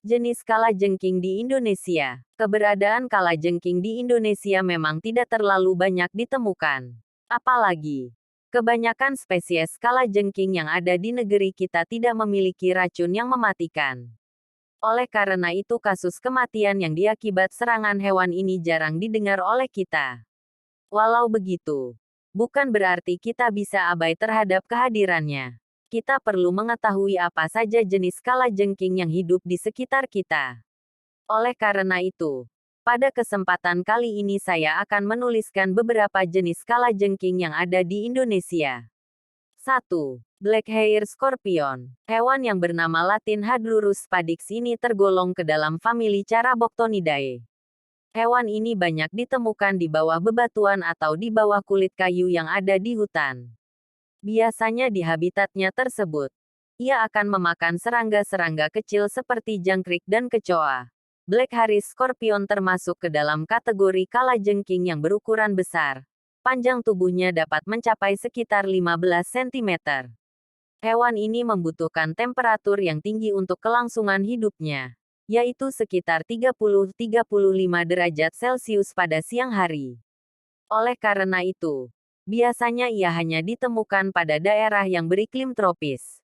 Jenis kalajengking di Indonesia. Keberadaan kalajengking di Indonesia memang tidak terlalu banyak ditemukan. Apalagi, kebanyakan spesies kalajengking yang ada di negeri kita tidak memiliki racun yang mematikan. Oleh karena itu kasus kematian yang diakibat serangan hewan ini jarang didengar oleh kita. Walau begitu, bukan berarti kita bisa abai terhadap kehadirannya. Kita perlu mengetahui apa saja jenis kalajengking yang hidup di sekitar kita. Oleh karena itu, pada kesempatan kali ini saya akan menuliskan beberapa jenis kalajengking yang ada di Indonesia. 1. Black Hair Scorpion. Hewan yang bernama Latin Hadrurus spadix ini tergolong ke dalam famili Caraboctonidae. Hewan ini banyak ditemukan di bawah bebatuan atau di bawah kulit kayu yang ada di hutan. Biasanya di habitatnya tersebut, ia akan memakan serangga-serangga kecil seperti jangkrik dan kecoa. Black Hair Scorpion termasuk ke dalam kategori kalajengking yang berukuran besar. Panjang tubuhnya dapat mencapai sekitar 15 cm. Hewan ini membutuhkan temperatur yang tinggi untuk kelangsungan hidupnya, yaitu sekitar 30-35 derajat Celcius pada siang hari. Oleh karena itu, biasanya ia hanya ditemukan pada daerah yang beriklim tropis.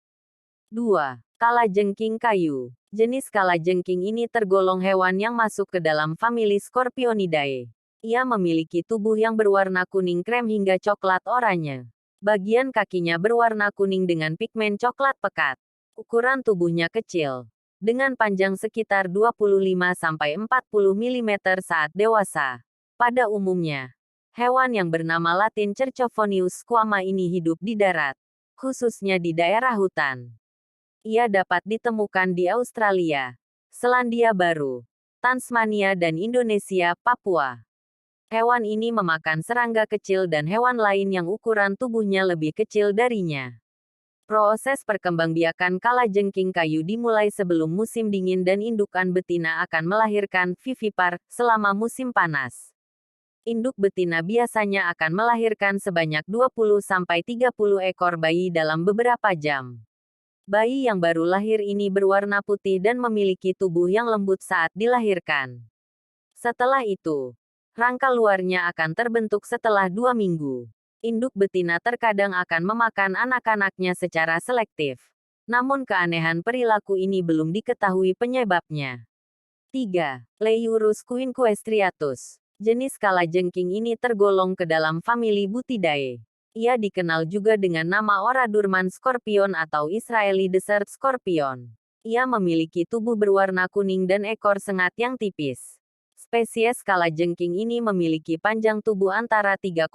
2. Kalajengking kayu. Jenis kalajengking ini tergolong hewan yang masuk ke dalam famili Scorpionidae. Ia memiliki tubuh yang berwarna kuning krem hingga coklat oranye. Bagian kakinya berwarna kuning dengan pigmen coklat pekat. Ukuran tubuhnya kecil, dengan panjang sekitar 25-40 mm saat dewasa. Pada umumnya, hewan yang bernama Latin Cercophonius squama ini hidup di darat, khususnya di daerah hutan. Ia dapat ditemukan di Australia, Selandia Baru, Tasmania dan Indonesia, Papua. Hewan ini memakan serangga kecil dan hewan lain yang ukuran tubuhnya lebih kecil darinya. Proses perkembangbiakan kalajengking kayu dimulai sebelum musim dingin dan indukan betina akan melahirkan vivipar selama musim panas. Induk betina biasanya akan melahirkan sebanyak 20-30 ekor bayi dalam beberapa jam. Bayi yang baru lahir ini berwarna putih dan memiliki tubuh yang lembut saat dilahirkan. Setelah itu, rangka luarnya akan terbentuk setelah 2 minggu. Induk betina terkadang akan memakan anak-anaknya secara selektif. Namun keanehan perilaku ini belum diketahui penyebabnya. 3. Leiurus quinquestriatus. Jenis kalajengking ini tergolong ke dalam famili Buthidae. Ia dikenal juga dengan nama Oradurman scorpion atau Israeli desert scorpion. Ia memiliki tubuh berwarna kuning dan ekor sengat yang tipis. Spesies kalajengking ini memiliki panjang tubuh antara 3,5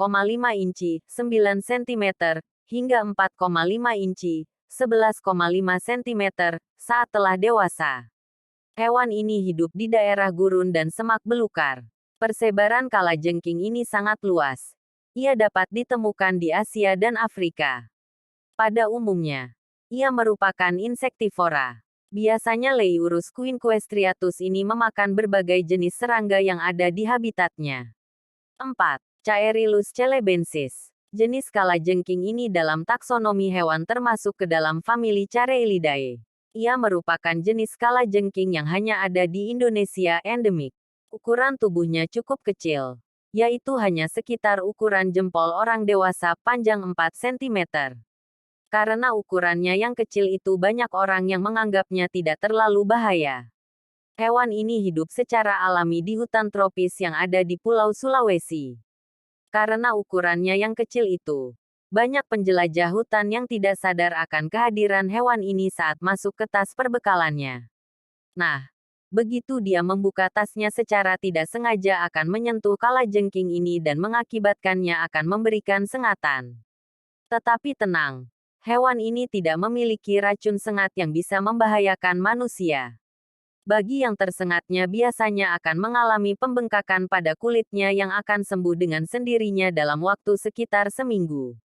inci, 9 cm, hingga 4,5 inci, 11,5 cm, saat telah dewasa. Hewan ini hidup di daerah gurun dan semak belukar. Persebaran kalajengking ini sangat luas. Ia dapat ditemukan di Asia dan Afrika. Pada umumnya, ia merupakan insektivora. Biasanya Leiurus quinquestriatus ini memakan berbagai jenis serangga yang ada di habitatnya. 4. Caerilus celebensis. Jenis kalajengking ini dalam taksonomi hewan termasuk ke dalam famili Careelidae. Ia merupakan jenis kalajengking yang hanya ada di Indonesia endemik. Ukuran tubuhnya cukup kecil, yaitu hanya sekitar ukuran jempol orang dewasa panjang 4 cm. Karena ukurannya yang kecil itu banyak orang yang menganggapnya tidak terlalu bahaya. Hewan ini hidup secara alami di hutan tropis yang ada di Pulau Sulawesi. Karena ukurannya yang kecil itu, banyak penjelajah hutan yang tidak sadar akan kehadiran hewan ini saat masuk ke tas perbekalannya. Nah, begitu dia membuka tasnya secara tidak sengaja akan menyentuh kalajengking ini dan mengakibatkannya akan memberikan sengatan. Tetapi tenang, hewan ini tidak memiliki racun sengat yang bisa membahayakan manusia. Bagi yang tersengatnya biasanya akan mengalami pembengkakan pada kulitnya yang akan sembuh dengan sendirinya dalam waktu sekitar seminggu.